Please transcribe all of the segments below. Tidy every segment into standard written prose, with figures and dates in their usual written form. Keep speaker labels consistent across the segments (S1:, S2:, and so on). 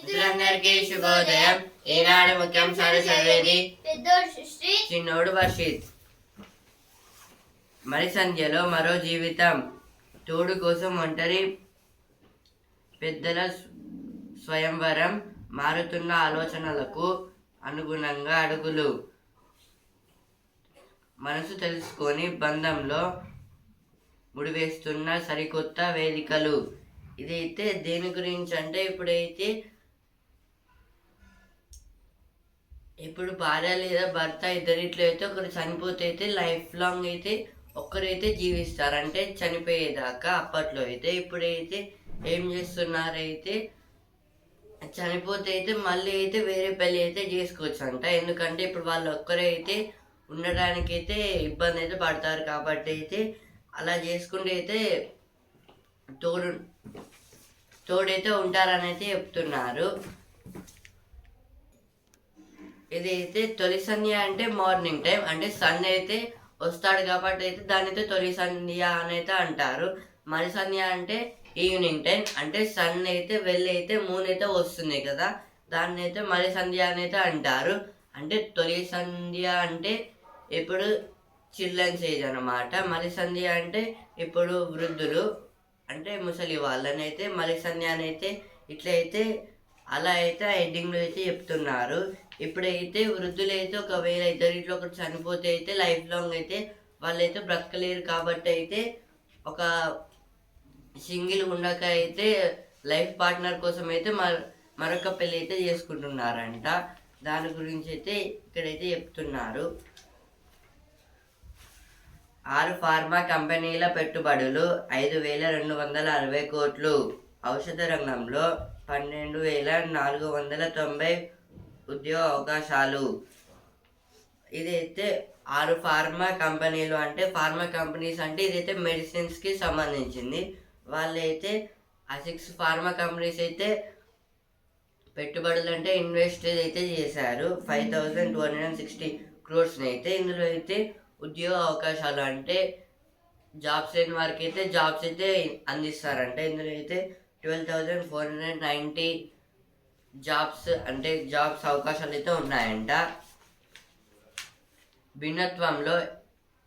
S1: మిత్రులందరికీ శుభోదయం. ఈనాడు ముఖ్యాంశాలు చదివేది పెద్దోడు సుశ్రీ, చిన్నోడు వర్షిత్. మరి సంధ్యలో మరో జీవితం, తోడు కోసం ఒంటరి పెద్దల స్వయంవరం, మారుతున్న ఆలోచనలకు అనుగుణంగా అడుగులు, మనసు తెలుసుకొని బంధంలో ముడివేస్తున్న సరికొత్త వేదికలు. ఇదైతే దేని గురించి అంటే ఇప్పుడు భార్య లేదా భర్త ఇద్దరిట్లో అయితే ఒకరు చనిపోతే అయితే లైఫ్ లాంగ్ అయితే ఒక్కరైతే జీవిస్తారు, అంటే చనిపోయేదాకా. అప్పట్లో అయితే ఇప్పుడైతే ఏం చేస్తున్నారైతే చనిపోతే అయితే మళ్ళీ అయితే వేరే పెళ్ళి అయితే చేసుకోవచ్చు అంట. ఎందుకంటే ఇప్పుడు వాళ్ళు ఒక్కరే అయితే ఉండడానికి అయితే ఇబ్బంది అయితే పడతారు కాబట్టి అయితే అలా చేసుకుంటే అయితే తోడైతే ఉంటారని అయితే చెప్తున్నారు. ఇదైతే తొలి సంధ్య అంటే మార్నింగ్ టైం, అంటే సన్ అయితే వస్తాడు కాబట్టి అయితే దాని అయితే తొలి సంధ్య అని అయితే అంటారు. మరి సంధ్య అంటే ఈవినింగ్ టైం, అంటే సన్ అయితే వెళ్ళి అయితే మూన్ అయితే వస్తుంది కదా, దాన్ని అయితే మరి సంధ్య అని అయితే అంటారు. అంటే తొలి సంధ్య అంటే ఇప్పుడు చిల్డ్రన్స్ ఏజ్ అనమాట. మరి సంధ్య అంటే ఇప్పుడు వృద్ధులు, అంటే ముసలి వాళ్ళని అయితే మరి సంధ్య అని అయితే ఇట్లయితే అలా అయితే హెడ్డింగ్లో అయితే చెప్తున్నారు. ఇప్పుడైతే వృద్ధులైతే ఒకవేళ ఇద్దరిట్లో ఒకటి చనిపోతే అయితే లైఫ్ లాంగ్ అయితే వాళ్ళైతే బ్రతకలేరు కాబట్టి అయితే ఒక సింగిల్ ఉండక అయితే లైఫ్ పార్ట్నర్ కోసం అయితే మరొక పెళ్ళి అయితే చేసుకుంటున్నారంట. దాని గురించి అయితే ఇక్కడైతే చెప్తున్నారు. 6 ఫార్మా కంపెనీల పెట్టుబడులు 5,260 కోట్లు. ఔషధ రంగంలో 12,490 ఉద్యోగ అవకాశాలు. ఇదైతే 6 ఫార్మా కంపెనీలు, అంటే ఫార్మా కంపెనీస్ అంటే ఇదైతే మెడిసిన్స్కి సంబంధించింది. వాళ్ళైతే ఆ 6 ఫార్మా కంపెనీస్ అయితే పెట్టుబడులు అంటే ఇన్వెస్ట్ అయితే చేశారు 5,260 crores అయితే. ఇందులో అయితే ఉద్యోగ అవకాశాలు అంటే జాబ్స్ లేని వారికి అయితే జాబ్స్ అయితే అందిస్తారంట. ఇందులో అయితే 12,490 జాబ్స్ అంటే జాబ్స్ అవకాశాలు అయితే ఉన్నాయంట. భిన్నత్వంలో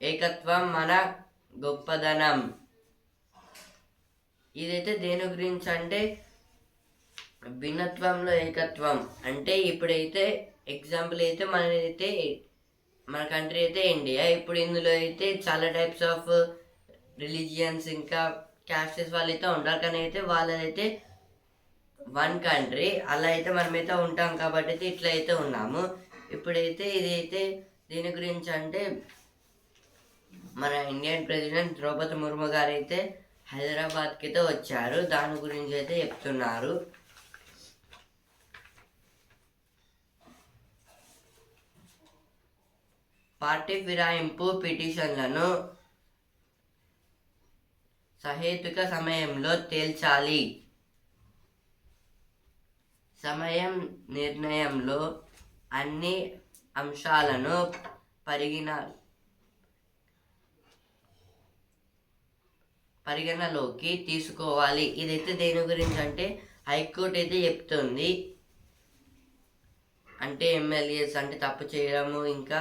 S1: ఏకత్వం మన గొప్పదనం. ఇదైతే దేని గురించి అంటే భిన్నత్వంలో ఏకత్వం అంటే ఇప్పుడైతే ఎగ్జాంపుల్ అయితే మన కంట్రీ అయితే ఇండియా. ఇప్పుడు ఇందులో అయితే చాలా టైప్స్ ఆఫ్ రిలీజియన్స్ ఇంకా క్యాస్టెస్ వాళ్ళు అయితే ఉంటారు, కానీ అయితే వాళ్ళైతే వన్ కంట్రీ. అలా అయితే మనమైతే ఉంటాం కాబట్టి అయితే ఇట్లా అయితే ఉన్నాము. ఇప్పుడైతే ఇదైతే దీని గురించి అంటే మన ఇండియన్ ప్రెసిడెంట్ ద్రౌపది ముర్ము గారు అయితే హైదరాబాద్కి అయితే వచ్చారు. దాని గురించి అయితే చెప్తున్నారు. పార్టీ ఫిరాయింపు పిటిషన్లను సహేతుక సమయంలో తేల్చాలి. సమయం నిర్ణయంలో అన్ని అంశాలను పరిగణలోకి తీసుకోవాలి. ఇదైతే దేని గురించి అంటే హైకోర్టు అయితే చెప్తుంది. అంటే ఎమ్మెల్యేస్ అంటే తప్పు చేయడము, ఇంకా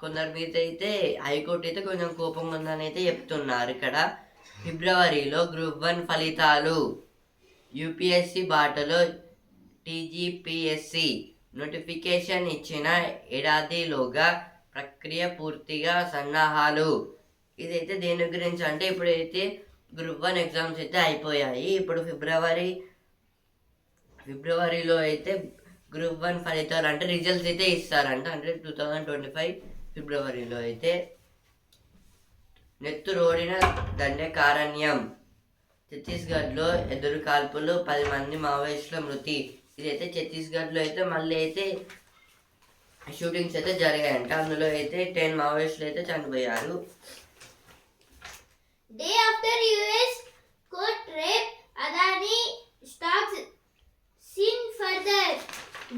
S1: కొందరి మీద అయితే హైకోర్టు అయితే కొంచెం కోపంగా ఉందని అయితే చెప్తున్నారు. ఇక్కడ ఫిబ్రవరిలో గ్రూప్ 1 ఫలితాలు. యూపీఎస్సీ బాటలో టీజీపీఎస్సీ నోటిఫికేషన్ ఇచ్చిన ఏడాదిలోగా ప్రక్రియ పూర్తిగా సన్నాహాలు. ఇదైతే దేని గురించి అంటే ఇప్పుడైతే గ్రూప్ 1 ఎగ్జామ్స్ అయితే అయిపోయాయి. ఇప్పుడు ఫిబ్రవరిలో అయితే గ్రూప్ 1 ఫలితాలు అంటే రిజల్ట్స్ అయితే ఇస్తారంట. అంటే 2025 ఫిబ్రవరిలో అయితే. నెత్తురోడిన దండకారణ్యం. ఛత్తీస్గఢ్లో ఎదురు కాల్పులు, 10 మంది మావోయిస్టుల మృతి. ఇదైతే ఛత్తీస్గఢ్లో అయితే మళ్ళీ అయితే షూటింగ్స్ అయితే జరిగాయంట. అందులో అయితే 10 మావోయిస్టులు అయితే చనిపోయారు.
S2: Day after US court rape, Adani stocks seen further.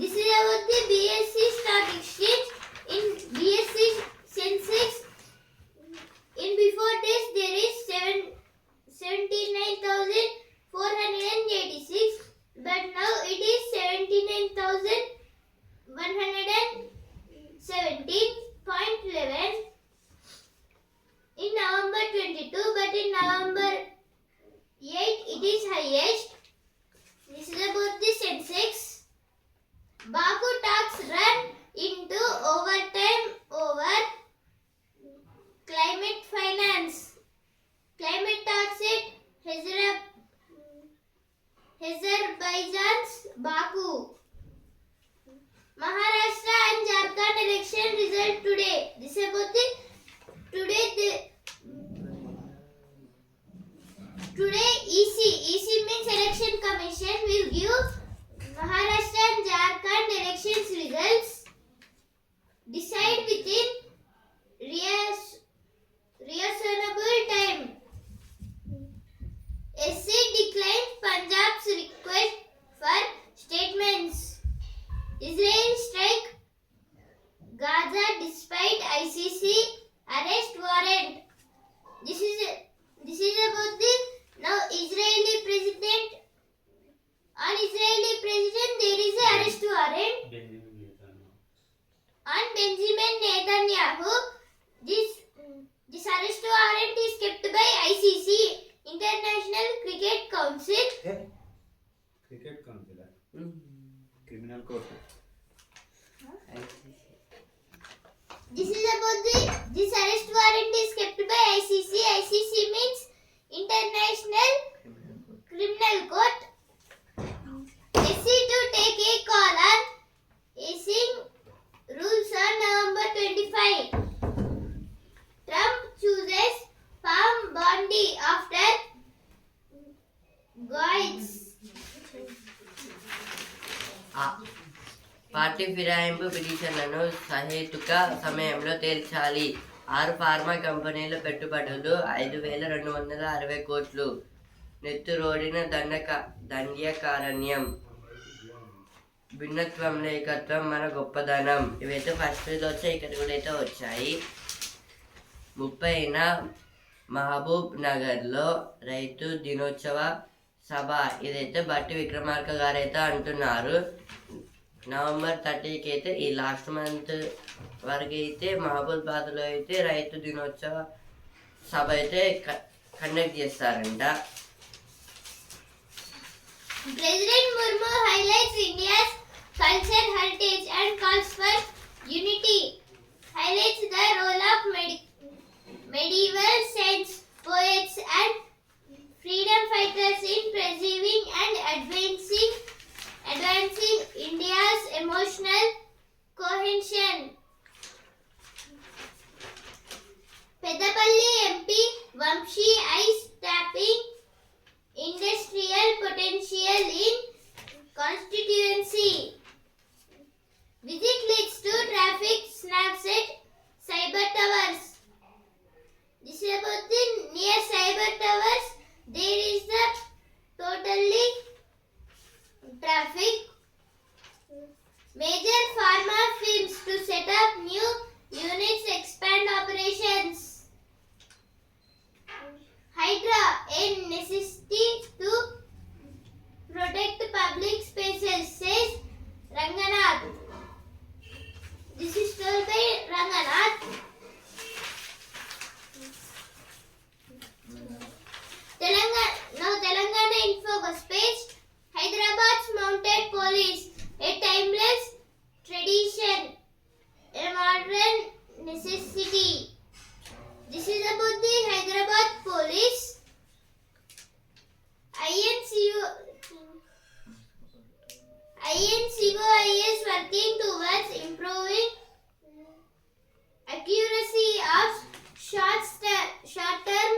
S2: This is about the BSE stock exchange. In BSE Sensex, in before this there is 79,486, but now it is 70. Baku. Maharashtra and Jharkhand election result today. This is about the today EC means Election Commission will give Maharashtra and Jharkhand elections results. Decide within reasonable time. SC declined Punjab's request for statements. Israel strike Gaza despite ICC arrest warrant. This is about the now Israeli president. On Israeli president there is a arrest warrant. On Benjamin Netanyahu, this arrest warrant is kept by ICC, International Cricket Council.
S3: Cricket Council, Criminal Court.
S2: This is about this arrest warrant is kept by ICC. ICC means International Criminal Court. SC to take a call on easing rules on November 25. Trump chooses Palm Bondi after Goitz.
S1: Party ఫిరాయింపు పిటిషన్లను సహేతుక సమయంలో తేల్చాలి. 6 pharma కంపెనీల పెట్టుబడులు 5,260 కోట్లు. నెత్తురోడిన దండ్యకారణ్యం. భిన్నత్వంలో ఏకత్వం మన గొప్పదనం. ఇవైతే ఫస్ట్ వచ్చాయి, ఇక్కడ కూడా అయితే వచ్చాయి. 30న మహబూబ్ నగర్లో రైతు దినోత్సవ సభ. ఇదైతే బట్టి విక్రమార్క గారు అయితే అంటున్నారు. నవంబర్ 30కి అయితే ఈ లాస్ట్ మంత్ వరకు అయితే మహబూబాబాద్లో అయితే రైతు దినోత్సవ సభ అయితే కండక్ట్ చేస్తారంట.
S2: President Murmu highlights India's culture heritage and calls for unity. Highlights the role of medieval saints, poets and freedom fighters in preserving and advancing India's emotional cohesion. Peddapalli MP Vamshi eyes tapping industrial potential in constituency. Visit leads to traffic snaps at cyber towers. This is about the near cyber towers. There is the totally traffic. Major pharma firms to set up new units expand operations. Hydra, a necessity to protect public spaces, says Ranganath. This is told by Ranganath. Telangana Infocus page. Hyderabad's mounted police, a timeless tradition, a modern necessity. This is about the Hyderabad police. INCOI is working towards improving accuracy of short-term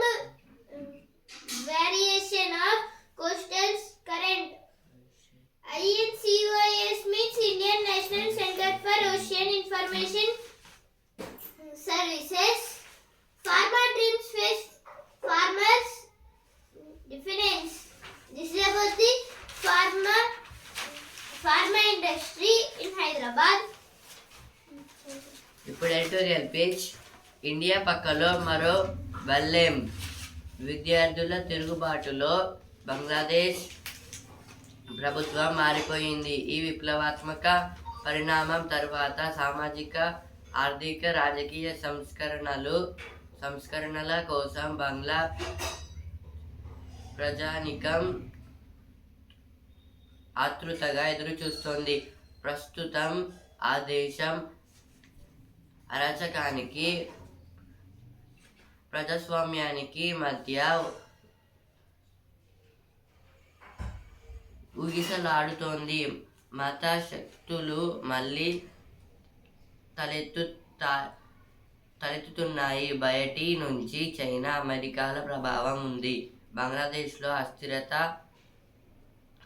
S2: variation of coastal current. INCOIS means Indian National Center for Ocean Information Services. Farmer dreams face farmers' defense. This is about the pharma industry in Hyderabad.
S1: ఇప్పుడు editorial page. India పక్కలో మరో బల్లేం. విద్యార్థుల తిరుగుబాటులో బంగ్లాదేశ్ ప్రభుత్వం మారిపోయింది. ఈ విప్లవాత్మక పరిణామం తర్వాత సామాజిక, ఆర్థిక, రాజకీయ సంస్కరణల కోసం బంగ్లా ప్రజానికం ఆతృతగా ఎదురుచూస్తోంది. ప్రస్తుతం ఆ దేశం అరాచకానికి, ప్రజాస్వామ్యానికి మధ్య ఊగిసలాడుతోంది. మత శక్తులు మళ్ళీ తలెత్తుతున్నాయి. బయటి నుంచి చైనా, అమెరికాల ప్రభావం ఉంది. బంగ్లాదేశ్లో అస్థిరత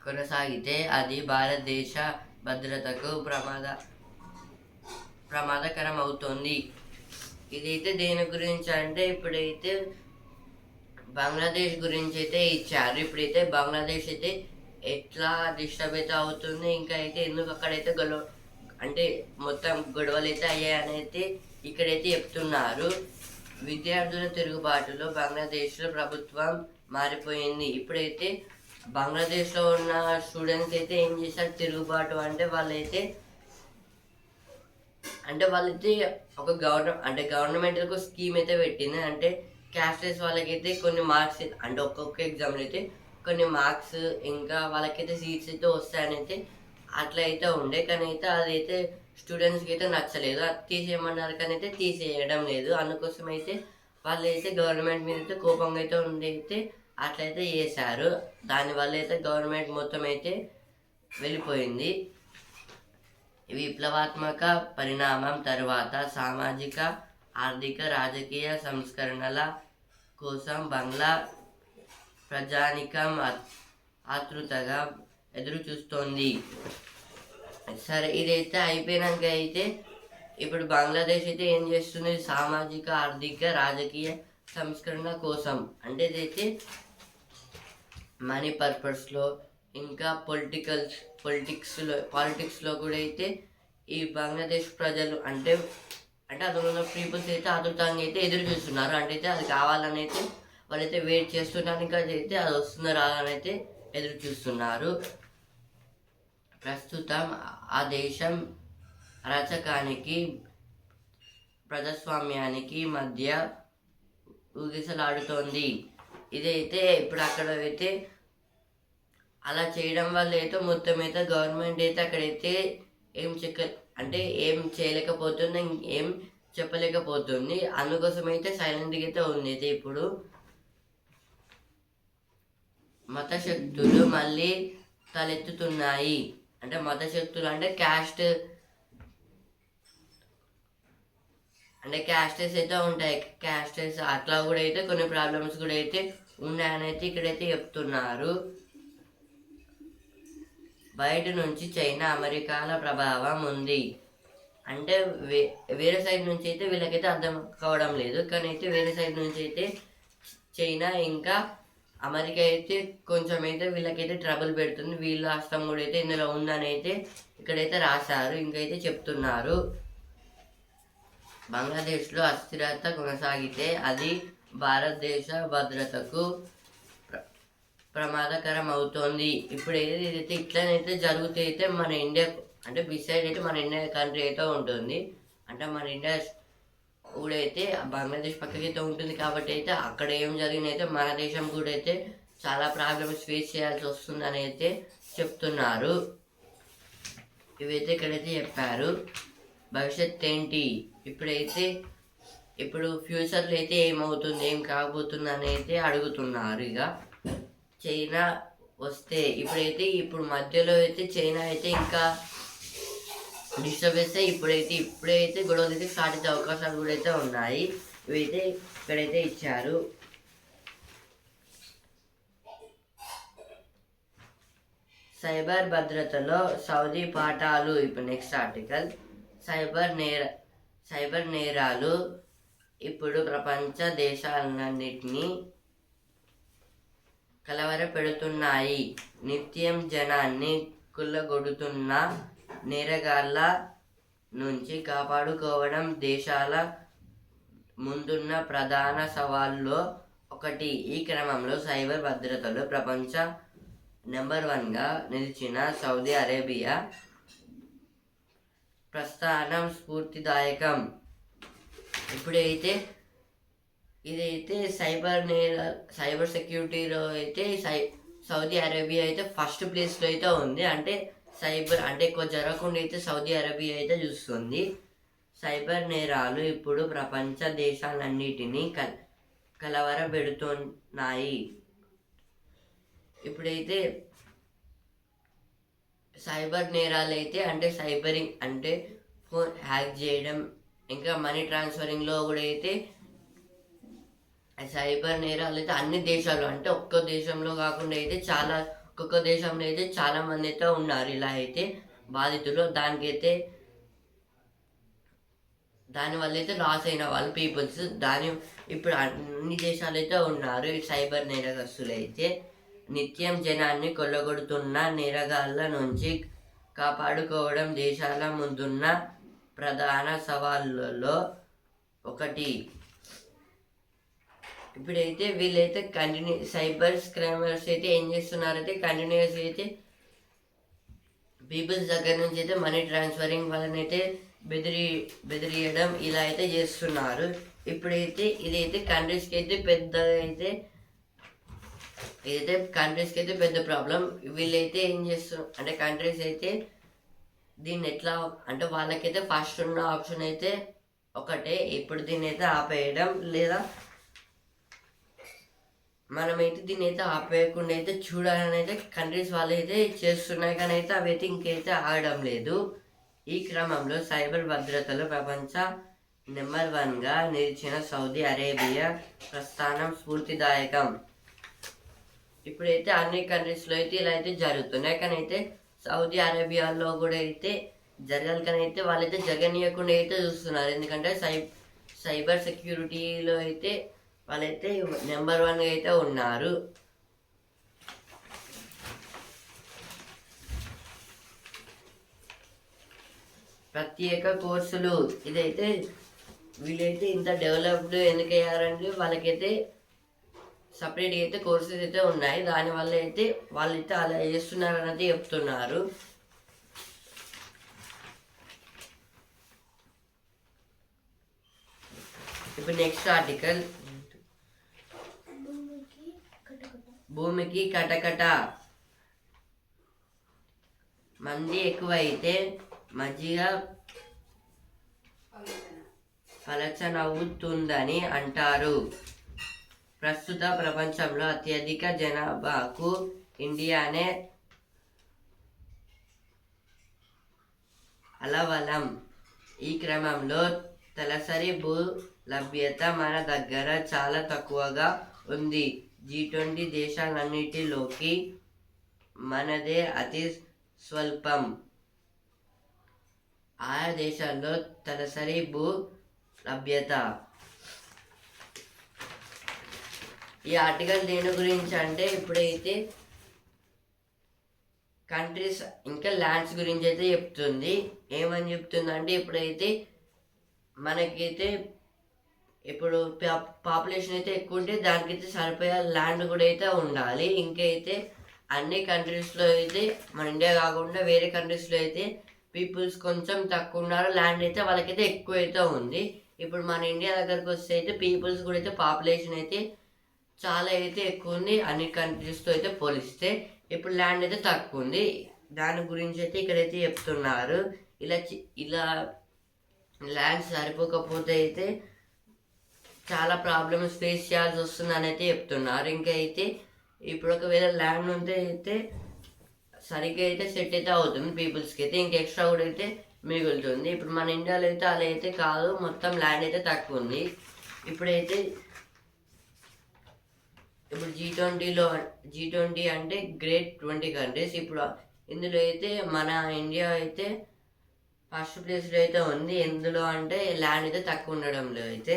S1: కొనసాగితే అది భారతదేశ భద్రతకు ప్రమాదకరం అవుతుంది. ఇదైతే దేని గురించి అంటే ఇప్పుడైతే బంగ్లాదేశ్ గురించి అయితే ఇచ్చారు. ఇప్పుడైతే బంగ్లాదేశ్ అయితే ఎట్లా డిస్టర్బ్ అయితే అవుతుంది, ఇంకా అయితే ఎందుకు అక్కడైతే అంటే మొత్తం గొడవలు అయితే అయ్యాయని అయితే ఇక్కడైతే చెప్తున్నారు. విద్యార్థుల తిరుగుబాటులో బంగ్లాదేశ్లో ప్రభుత్వం మారిపోయింది. ఇప్పుడైతే బంగ్లాదేశ్లో ఉన్న స్టూడెంట్స్ అయితే ఏం చేశారు, తిరుగుబాటు అంటే వాళ్ళైతే ఒక గవర్నమెంట్ ఒక స్కీమ్ అయితే పెట్టింది. అంటే క్యాస్టెస్ వాళ్ళకైతే కొన్ని మార్క్స్ అంటే ఒక్కొక్క ఎగ్జామ్లో అయితే కొన్ని మార్క్స్ ఇంకా వాళ్ళకైతే సీట్స్ అయితే వస్తాయని అయితే అట్లా అయితే ఉండే. కానీ అయితే అదైతే స్టూడెంట్స్కి అయితే నచ్చలేదు. అది తీసేయమన్నారు కానీ అయితే తీసేయడం లేదు. అందుకోసం అయితే వాళ్ళు అయితే గవర్నమెంట్ మీద అయితే కోపంగా అయితే ఉండి అయితే అట్లయితే చేశారు. దానివల్ల అయితే గవర్నమెంట్ మొత్తం అయితే వెళ్ళిపోయింది. విప్లవాత్మక పరిణామం తర్వాత సామాజిక, ఆర్థిక, రాజకీయ సంస్కరణల కోసం బంగ్లా ప్రజానికం ఆతృతగా ఎదురు చూస్తోంది. సరే, ఇదైతే అయిపోయినాక అయితే ఇప్పుడు బంగ్లాదేశ్ అయితే ఏం చేస్తుంది, సామాజిక, ఆర్థిక, రాజకీయ సంస్కరణ కోసం అంటే ఇదైతే మనీ పర్పస్లో ఇంకా పాలిటిక్స్లో కూడా అయితే ఈ బంగ్లాదేశ్ ప్రజలు అంటే అందులో ఉన్న పీపుల్స్ అయితే ఆతృతంగా అయితే ఎదురు చూస్తున్నారు. అంటే అయితే అది కావాలని అయితే వాళ్ళైతే వెయిట్ చేస్తున్నారు. ఇంకా అయితే అది వస్తుందో రాదని అయితే ఎదురు చూస్తున్నారు. ప్రస్తుతం ఆ దేశం అరాచకానికి, ప్రజాస్వామ్యానికి మధ్య ఊగిసలాడుతోంది. ఇదైతే ఇప్పుడు అక్కడ అయితే అలా చేయడం వల్ల అయితే మొత్తం అయితే గవర్నమెంట్ అయితే అక్కడైతే ఏం చేయలేకపోతుంది, ఏం చెప్పలేకపోతుంది. అందుకోసం అయితే సైలెంట్గా అయితే ఉంది. అయితే ఇప్పుడు మత శక్తులు మళ్ళీ తలెత్తుతున్నాయి. అంటే మత శక్తులు అంటే క్యాస్టెస్ అయితే ఉంటాయి. క్యాస్టెస్ అట్లా కూడా అయితే కొన్ని ప్రాబ్లమ్స్ కూడా అయితే ఉన్నాయని అయితే ఇక్కడైతే చెప్తున్నారు. బయట నుంచి చైనా, అమెరికాల ప్రభావం ఉంది. అంటే వేరే సైడ్ నుంచి అయితే వీళ్ళకైతే అర్థం కావడం లేదు. కానీ అయితే వేరే సైడ్ నుంచి అయితే చైనా ఇంకా అమెరికా అయితే కొంచెం అయితే వీళ్ళకైతే ట్రబుల్ పెడుతుంది. వీళ్ళ హస్తం కూడా అయితే ఇందులో ఉందని అయితే ఇక్కడైతే రాశారు. ఇంకైతే చెప్తున్నారు, బంగ్లాదేశ్లో అస్థిరత కొనసాగితే అది భారతదేశ భద్రతకు ప్రమాదకరం అవుతోంది. ఇప్పుడు ఏదైతే ఇట్లనైతే జరిగితే అయితే మన ఇండియా అంటే బిసైడ్ అయితే మన ఇండియా కంట్రీ అయితే ఉంటుంది. అంటే మన ఇండియా కూడా అయితే బంగ్లాదేశ్ పక్కకైతే ఉంటుంది. కాబట్టి అయితే అక్కడ ఏం జరిగిన అయితే మన దేశం కూడా అయితే చాలా ప్రాబ్లమ్స్ ఫేస్ చేయాల్సి వస్తుందని అయితే చెప్తున్నారు. ఇవైతే ఇక్కడైతే చెప్పారు. భవిష్యత్ ఏంటి, ఇప్పుడు ఫ్యూచర్లో అయితే ఏమవుతుంది, ఏం కాబోతుంది అని అయితే అడుగుతున్నారు. ఇక చైనా వస్తే ఇప్పుడు మధ్యలో అయితే చైనా అయితే ఇంకా డిస్టర్బ్ చేస్తే ఇప్పుడైతే గొడవలు అయితే స్టార్ట్ అయ్యే అవకాశాలు కూడా అయితే ఉన్నాయి. ఇవైతే ఇక్కడైతే ఇచ్చారు. సైబర్ భద్రతలో సౌదీ పాఠాలు. ఇప్పుడు నెక్స్ట్ ఆర్టికల్, సైబర్ నేరాలు ఇప్పుడు ప్రపంచ దేశాలన్నింటినీ కలవరపెడుతున్నాయి. నిత్యం జనాన్ని కుల్లగొడుతున్న నేరగాళ్ల నుంచి కాపాడుకోవడం దేశాల ముందున్న ప్రధాన సవాళ్ళలో ఒకటి. ఈ క్రమంలో సైబర్ భద్రతలో ప్రపంచ నెంబర్ 1గా నిలిచిన సౌదీ అరేబియా ప్రస్థానం స్ఫూర్తిదాయకం. ఇప్పుడైతే ఇదైతే సైబర్ సెక్యూరిటీలో అయితే సౌదీ అరేబియా అయితే ఫస్ట్ ప్లేస్లో అయితే ఉంది. అంటే సైబర్ ఎక్కువ జరగకుండా అయితే సౌదీ అరేబియా అయితే చూస్తుంది. సైబర్ నేరాలు ఇప్పుడు ప్రపంచ దేశాలన్నిటినీ కలవరపెడుతున్నాయి. ఇప్పుడైతే సైబర్ నేరాలు అయితే అంటే సైబరింగ్ అంటే ఫోన్ హ్యాక్ చేయడం, ఇంకా మనీ ట్రాన్స్ఫరింగ్లో కూడా అయితే సైబర్ నేరాలు అయితే అన్ని దేశాలు అంటే ఒక్క దేశంలో కాకుండా అయితే ఒక్కొక్క దేశంలో అయితే చాలా మంది అయితే ఉన్నారు ఇలా అయితే బాధితులు. దానివల్ల అయితే లాస్ అయిన వాళ్ళు పీపుల్స్ ఇప్పుడు అన్ని దేశాలు అయితే ఉన్నారు ఈ సైబర్ నేరగస్తులు అయితే. నిత్యం జనాన్ని కొల్లగొడుతున్న నేరగాళ్ళ నుంచి కాపాడుకోవడం దేశాల ముందున్న ప్రధాన సవాళ్ళలో ఒకటి. ఇప్పుడైతే వీళ్ళైతే సైబర్ స్కామర్స్ అయితే ఏం చేస్తున్నారైతే కంటిన్యూస్ అయితే పీపుల్స్ దగ్గర నుంచి అయితే మనీ ట్రాన్స్ఫరింగ్ వాళ్ళనైతే బెదిరియడం ఇలా అయితే చేస్తున్నారు. ఇప్పుడైతే ఇదైతే కంట్రీస్కి అయితే పెద్ద ప్రాబ్లం. వీళ్ళైతే ఏం చేస్తున్నారు అంటే కంట్రీస్ అయితే దీన్ని ఎట్లా అంటే వాళ్ళకైతే ఫస్ట్ ఉన్న ఆప్షన్ అయితే ఒకటే, ఇప్పుడు దీన్ని అయితే ఆపేయడం, లేదా మనమైతే దీన్ని అయితే ఆపేయకుండా అయితే చూడాలని అయితే కంట్రీస్ వాళ్ళు అయితే చేస్తున్నాయి, కానీ అయితే అవి అయితే ఇంకైతే ఆగడం లేదు. ఈ క్రమంలో సైబర్ భద్రతలో ప్రపంచ నెంబర్ 1గా నిలిచిన సౌదీ అరేబియా ప్రస్థానం స్ఫూర్తిదాయకం. ఇప్పుడైతే అన్ని కంట్రీస్లో అయితే ఇలా అయితే జరుగుతున్నాయి, కానీ అయితే సౌదీ అరేబియాలో కూడా అయితే జరగాలి, కానీ అయితే వాళ్ళైతే జరగనీయకుండా అయితే చూస్తున్నారు. ఎందుకంటే సైబర్ సెక్యూరిటీలో అయితే వాళ్ళైతే నెంబర్ 1గా అయితే ఉన్నారు. ప్రత్యేక కోర్సులు ఇదైతే వీళ్ళైతే ఇంత డెవలప్డ్ ఎందుకు అయ్యారంటే వాళ్ళకైతే సపరేట్గా అయితే కోర్సెస్ అయితే ఉన్నాయి. దానివల్ల అయితే వాళ్ళైతే అలా చేస్తున్నారని అయితే చెప్తున్నారు. ఇప్పుడు నెక్స్ట్ ఆర్టికల్, భూమికి కటకట. మంది ఎక్కువైతే మజ్జిగ పలచనవుతుందని అంటారు. ప్రస్తుత ప్రపంచంలో అత్యధిక జనాభాకు ఇండియానే అలవలం. ఈ క్రమంలో తలసరి భూ లభ్యత మన దగ్గర చాలా తక్కువగా ఉంది. G20 దేశాలన్నిటిలోకి మనదే అతి స్వల్పం. ఆయా దేశాల్లో తలసరి భూ లభ్యత. ఈ ఆర్టికల్ దేని గురించి అంటే ఇప్పుడైతే కంట్రీస్ ఇంకా ల్యాండ్స్ గురించి అయితే చెప్తుంది. ఏమని చెప్తుంది అంటే ఇప్పుడైతే మనకైతే ఇప్పుడు పాపులేషన్ అయితే ఎక్కువ ఉంటే దానికైతే సరిపోయే ల్యాండ్ కూడా అయితే ఉండాలి. ఇంకైతే అన్ని కంట్రీస్లో అయితే మన ఇండియా కాకుండా వేరే కంట్రీస్లో అయితే పీపుల్స్ కొంచెం తక్కువ ఉన్నారు, ల్యాండ్ అయితే వాళ్ళకైతే ఎక్కువ అయితే ఉంది. ఇప్పుడు మన ఇండియా దగ్గరకు వస్తే అయితే పీపుల్స్ కూడా అయితే పాపులేషన్ అయితే చాలా అయితే ఎక్కువ ఉంది అన్ని కంట్రీస్తో అయితే పోలిస్తే. ఇప్పుడు ల్యాండ్ అయితే తక్కువ ఉంది, దాని గురించి అయితే ఇక్కడైతే చెప్తున్నారు. ఇలా ల్యాండ్ సరిపోకపోతే అయితే చాలా ప్రాబ్లమ్స్ ఫేస్ చేయాల్సి వస్తుందని అయితే చెప్తున్నారు. ఇంకా అయితే ఇప్పుడు ఒకవేళ ల్యాండ్ ఉంటే అయితే సరిగ్గా అయితే సెట్ అయితే అవుతుంది పీపుల్స్కి అయితే, ఇంకా ఎక్స్ట్రా కూడా అయితే మిగులుతుంది. ఇప్పుడు మన ఇండియాలో అయితే అలా అయితే కాదు, మొత్తం ల్యాండ్ అయితే తక్కువ ఉంది. ఇప్పుడు G20 అంటే గ్రేట్ 20 కంట్రీస్. ఇప్పుడు ఇందులో అయితే మన ఇండియా అయితే ఫస్ట్ ప్లేస్లో అయితే ఉంది. ఎందులో అంటే ల్యాండ్ అయితే తక్కువ ఉండడంలో అయితే.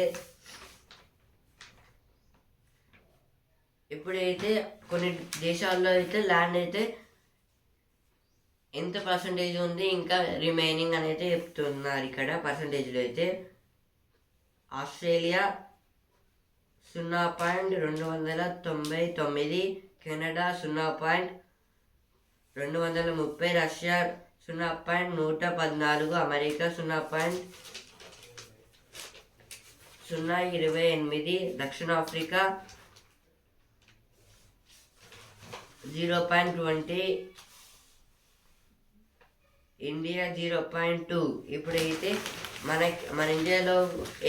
S1: ఇప్పుడైతే కొన్ని దేశాల్లో అయితే ల్యాండ్ అయితే ఎంత పర్సంటేజ్ ఉంది ఇంకా రిమైనింగ్ అని అయితే చెప్తున్నారు ఇక్కడ పర్సంటేజ్లో అయితే. ఆస్ట్రేలియా 0.299, కెనడా 0.230, రష్యా 0.114, అమెరికా 0.028, దక్షిణాఫ్రికా 0.20, ఇండియా 0.2. ఇప్పుడైతే మన ఇండియాలో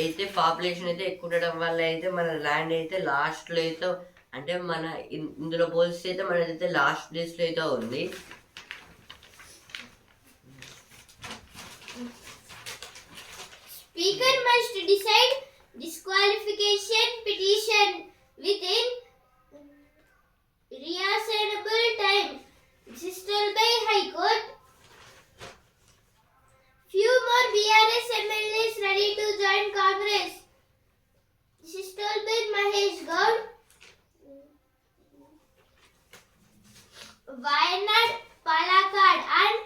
S1: అయితే పాపులేషన్ అయితే ఎక్కువ ఉండడం వల్ల అయితే మన ల్యాండ్ అయితే లాస్ట్లో అయితే అంటే ఇందులో పోలిస్తే అయితే మనదైతే లాస్ట్ ప్లేస్లో అయితే ఉంది.
S2: Speaker must decide disqualification petition within reasonable time. This is told by High Court. Few more BRS MLAs ready to join Congress. This is told by Mahesh Gaud. Wayanad, Palakkad and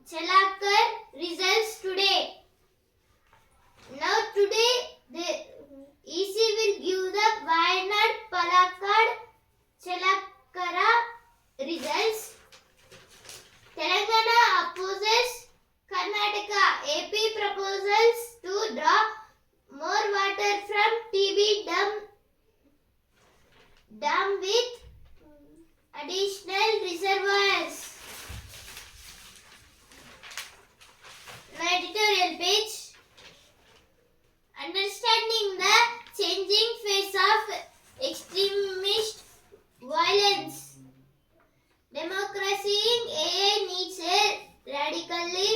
S2: Chelakkar results today. Now today the EC will give the Wayanad, Palakkad, Chelakkara results. Telangana opposes Karnataka. AP proposals to draw more water from TB dam with additional reservoirs. Now editorial page. Understanding the changing face of extremist violence. Democracy in AI needs a radically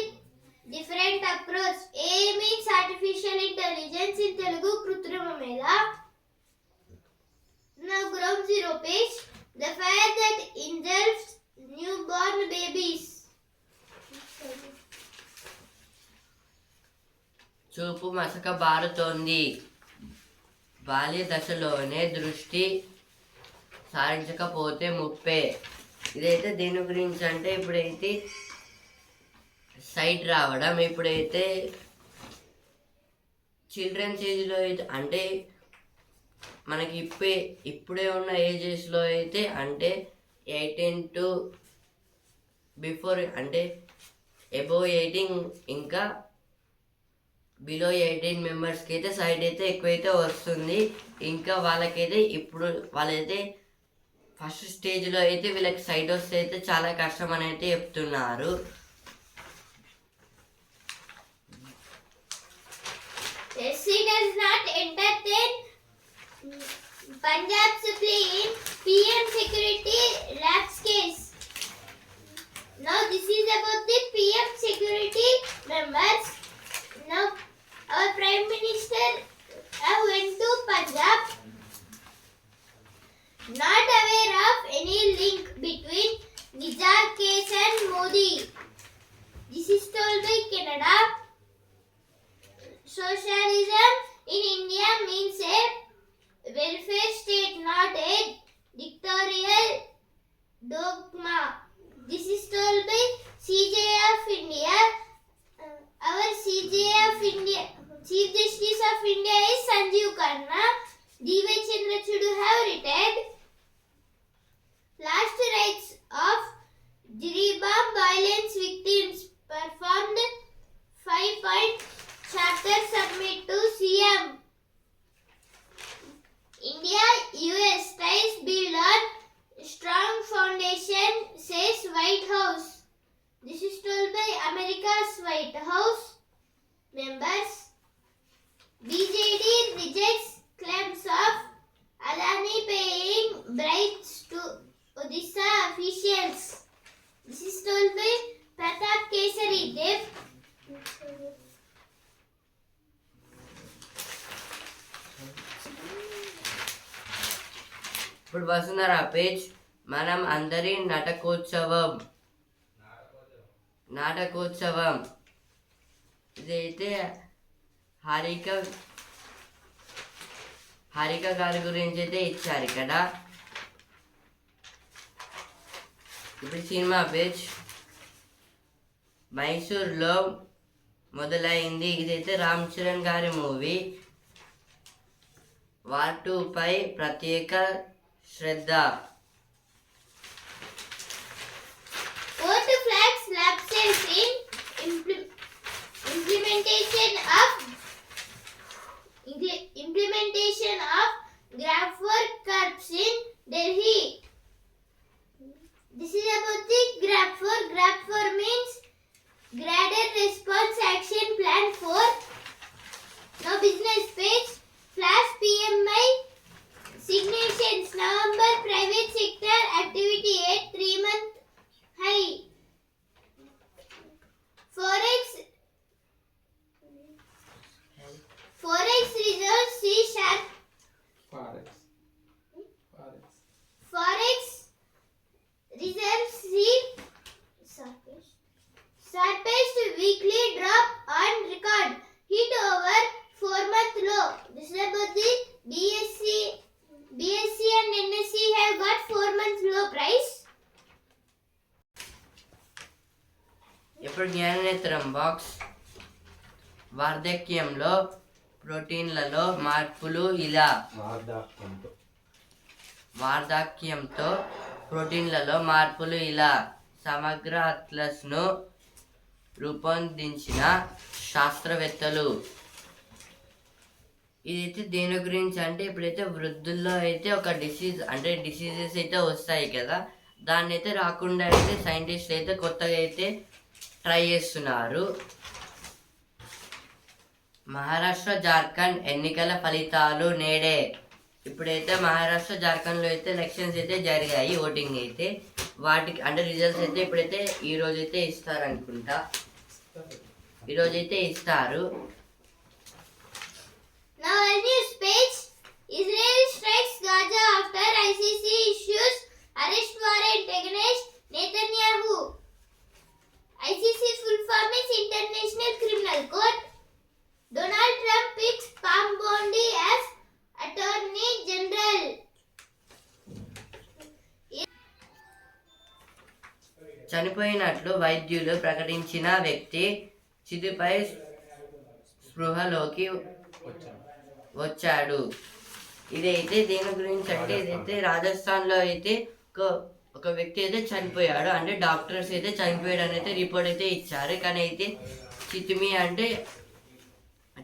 S2: different approach. AI means artificial intelligence in Telugu Krutrima Mela. Now ground zero page. The fire that engulfs newborn babies.
S1: చూపు మసక బారుతోంది. బాల్య దశలోనే దృష్టి సారించకపోతే ముప్పే. ఇదైతే దేని గురించి అంటే ఇప్పుడైతే సైట్ రావడం, ఇప్పుడైతే చిల్డ్రన్స్ ఏజ్లో అయితే అంటే మనకి ఇప్పుడే ఉన్న ఏజెస్లో అయితే అంటే 18 to బిఫోర్ అంటే అబోవ్ 18 ఇంకా బిలో 18 మెంబర్స్కి అయితే సైట్ అయితే ఎక్కువైతే వస్తుంది. ఇంకా వాళ్ళకైతే ఇప్పుడు వాళ్ళైతే ఫస్ట్ స్టేజ్లో అయితే వీళ్ళకి సైట్ వస్తే అయితే చాలా కష్టం అని అయితే చెప్తున్నారు.
S2: SC does not entertain Punjab's plea in PM security lapse case. Now this is about the PM security members. Now our Prime Minister went to Punjab, not aware of any link between Nizar case and Modi. This is told by Canada. Socialism in India means a welfare state, not a dictatorial dogma. This is told by CJ of India. Our CJ of India, Chief Justice of India is Sanjeev Khanna. D.Y. Chandrachud have retired. Last rites of Jiribam violence victims performed. 5-point chapter submit to CM. India-US ties build on strong foundation, says White House. This is told by America's White House members. BJD rejects claims of Adani paying bribes to Odisha officials. This is told by Pratap Kesari Dev.
S1: ఇప్పుడు వస్తున్నారా page. మనం అందరి నాటకోత్సవం ఇదైతే హారిక గారి గురించి అయితే ఇచ్చారు ఇక్కడ. ఇప్పుడు సినిమా పేజ్. మైసూర్లో మొదలైంది. ఇదైతే రామ్ చరణ్ గారి మూవీ. వార్ 2 పై ప్రత్యేక శ్రద్ధ.
S2: Vote flags lapses in implementation of graph work curbs in Delhi. This is about the graph work. Graph work means graded response action plan 4. Now business page. Flash PMI signations. November private weekly drop on record, hit over 4-month low. This is about the BSc and NSc have got 4-month low price.
S1: ఇప్పుడు జ్ఞాననేత్రం box. వార్ధక్యంలో ప్రోటీన్లలో మార్పులు ఇలా. వార్ధక్యంతో ప్రోటీన్లలో మార్పులు ఇలా. సమగ్ర అట్లస్ను రూపొందించిన శాస్త్రవేత్తలు. ఇదైతే దేని గురించి అంటే ఇప్పుడైతే వృద్ధుల్లో అయితే ఒక డిసీజెస్ అయితే వస్తాయి కదా, దాన్ని అయితే రాకుండా అయితే సైంటిస్టులు అయితే కొత్తగా అయితే ట్రై చేస్తున్నారు. మహారాష్ట్ర జార్ఖండ్ ఎన్నికల ఫలితాలు నేడే. ఇప్పుడైతే మహారాష్ట్ర జార్ఖండ్లో అయితే ఎలక్షన్స్ అయితే జరిగాయి, ఓటింగ్ అయితే. వాటికి అంటే రిజల్ట్స్ అయితే ఇప్పుడైతే ఈరోజు అయితే ఇస్తారు అనుకుంటా. ఈరోజైతే ఇస్తారు.
S2: Now a news page. Israel strikes Gaza after ICC issues arrest warrant against Netanyahu. ICC full form is International Criminal Court. Donald Trump picks Pam Bondi as Attorney General.
S1: చనిపోయినట్లు వైద్యులు ప్రకటించిన వ్యక్తి చితిపై స్పృహలోకి వచ్చాడు. ఇదైతే దేని గురించి అంటే ఇదైతే రాజస్థాన్లో అయితే ఒక వ్యక్తి అయితే చనిపోయాడు. అంటే డాక్టర్స్ అయితే చనిపోయాడు అని అయితే రిపోర్ట్ అయితే ఇచ్చారు. కానీ అయితే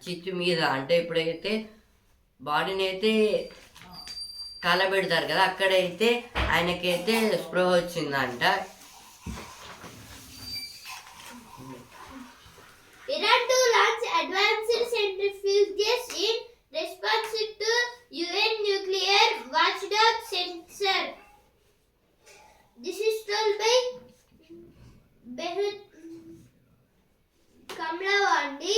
S1: చిత్తు మీద అంటే ఇప్పుడైతే బాడీని అయితే కాలబెడతారు కదా, అక్కడైతే ఆయనకైతే స్పృహ వచ్చిందంట.
S2: Iran to launch advanced centrifuges in response to UN nuclear watchdog censor. This is told by Behut Kamlawandi.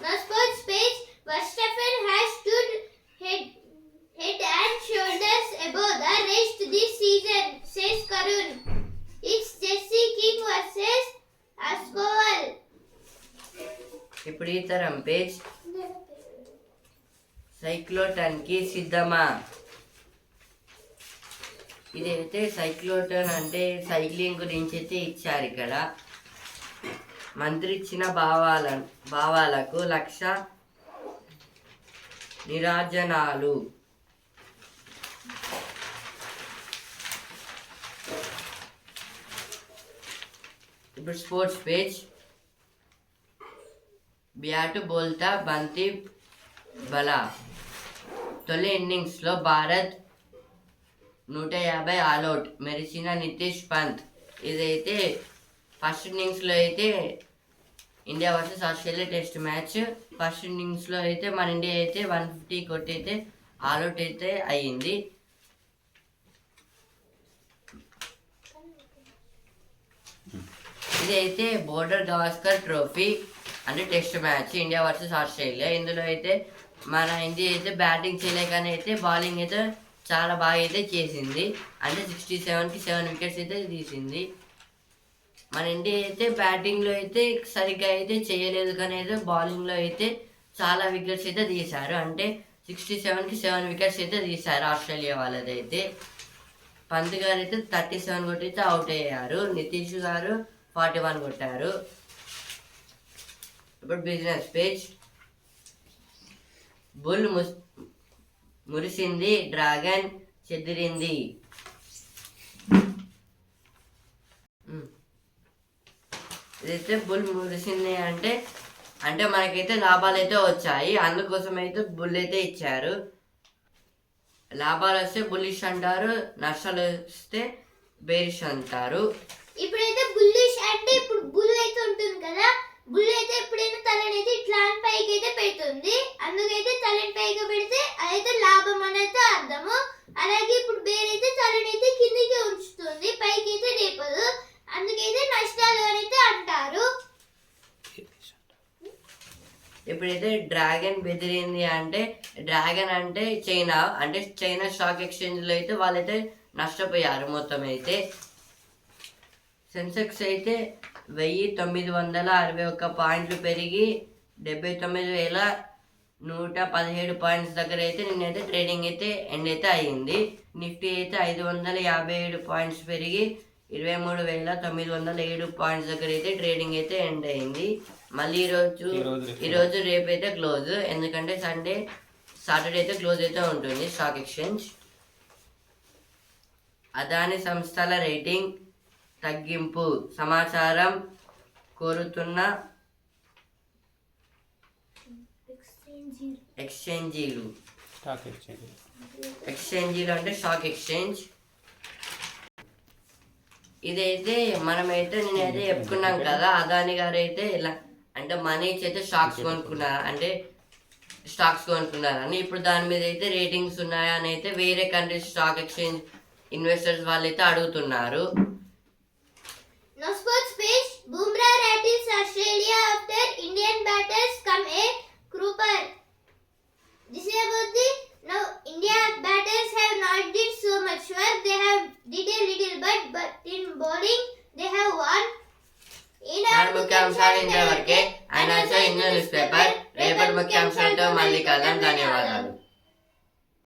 S2: Now sports page. Verstappen has stood head and shoulders above the rest this season, says Karun. It's Jesse King versus Ascoval.
S1: ఇప్పుడు ఈ తరం page. సైక్లోటన్కి సిద్ధమా. ఇదైతే సైక్లోటన్ అంటే cycling గురించి అయితే ఇచ్చారు ఇక్కడ. మంత్రి ఇచ్చిన భావాలకు 1,00,000 నిరాజనాలు. ఇప్పుడు స్పోర్ట్స్ పేజ్. బ్యాటు బోల్తా బంతి బలా. తొలి ఇన్నింగ్స్లో భారత్ 150 ఆల్అౌట్ మెరిసిన నితీష్ పంత్. ఇదైతే ఫస్ట్ ఇన్నింగ్స్లో అయితే India versus Australia test match. First ఇన్నింగ్స్లో అయితే మన ఇండియా అయితే 150 కొట్టి అయితే ఆల్అౌట్ అయితే అయ్యింది. ఇదైతే బోర్డర్ గవాస్కర్ ట్రోఫీ అంటే test match India versus Australia. ఇందులో అయితే మన ఇండియా అయితే బ్యాటింగ్ చేయలేకనే అయితే బౌలింగ్ అయితే చాలా బాగా అయితే చేసింది. అంటే 67కి 7 వికెట్స్ అయితే తీసింది. మన ఇండియా అయితే బ్యాటింగ్లో అయితే సరిగ్గా అయితే చేయలేదు, కానీ అయితే బౌలింగ్లో అయితే చాలా వికెట్స్ అయితే తీశారు. అంటే 67కి 7 వికెట్స్ అయితే తీశారు ఆస్ట్రేలియా వాళ్ళదైతే. పంత్ గారు అయితే 37 కొట్టి అయితే అవుట్ అయ్యారు. నితీష్ గారు 41 కొట్టారు. ఇప్పుడు బిజినెస్ పేజ్. బుల్ మురిసింది, డ్రాగన్ చెదిరింది. ఇదైతే బుల్ మురిసింది అంటే మనకైతే లాభాలు అయితే వచ్చాయి, అందుకోసం అయితే బుల్ అయితే ఇచ్చారు. లాభాలు వస్తే బుల్లిష్ అంటారు, నష్టాలు వస్తే బేరిష్ అంటారు.
S2: ఇప్పుడైతే బుల్లిష్ అంటే ఇప్పుడు బుల్ అయితే ఉంటుంది కదా, బుల్ అయితే ఎప్పుడైనా తలనైతే ఇట్లా పైకి అయితే పెడుతుంది, అందుకైతే తలని పైకి పెడితే అదైతే లాభం అనేది అర్థము. అలాగే ఇప్పుడు బేరైతే తలనైతే కిందికి ఉంచుతుంది, పైకి అయితే లేపదు, అందుకైతే నష్టాలు అయితే అంటారు.
S1: ఇప్పుడైతే డ్రాగన్ బెదిరింది అంటే డ్రాగన్ అంటే చైనా స్టాక్ ఎక్స్చేంజ్లో అయితే వాళ్ళైతే నష్టపోయారు మొత్తం అయితే. సెన్సెక్స్ అయితే 1961 పాయింట్లు పెరిగి 79,117 పాయింట్స్ దగ్గర అయితే నిన్నైతే ట్రేడింగ్ అయితే ఎండ్ అయితే అయ్యింది. నిఫ్టీ అయితే 557 పాయింట్స్ పెరిగి 23,907 పాయింట్స్ దగ్గర అయితే ట్రేడింగ్ అయితే ఎండ్ అయింది. మళ్ళీ ఈరోజు రేపు అయితే క్లోజ్, ఎందుకంటే సాటర్డే అయితే క్లోజ్ అయితే ఉంటుంది స్టాక్ ఎక్స్చేంజ్. అదాని సంస్థల రేటింగ్ తగ్గింపు సమాచారం కోరుతున్న ఎక్స్చేంజీలు అంటే స్టాక్ ఎక్స్చేంజ్. ఇదైతే మనమైతే నేనైతే చెప్పుకున్నాం కదా, అదాని గారు అయితే ఇలా అంటే మనీ ఇచ్చి అయితే స్టాక్స్ కొనుక్కున్నారని. ఇప్పుడు దాని మీద అయితే రేటింగ్స్ ఉన్నాయా అని అయితే వేరే కంట్రీస్ స్టాక్ ఎక్స్చేంజ్ ఇన్వెస్టర్స్ వాళ్ళు అయితే అడుగుతున్నారు.
S2: Now sports page. Bumrah rattles Australia after Indian batters come a cropper. This is about the now India batters have not did so much work. They have did a little but in bowling they have won.
S1: ముఖ్యాంశాలు ఇంతవరకే. And also in news paper. రేపటి ముఖ్యాంశాలతో మళ్ళీ కలుద్దాం. ధన్యవాదాలు.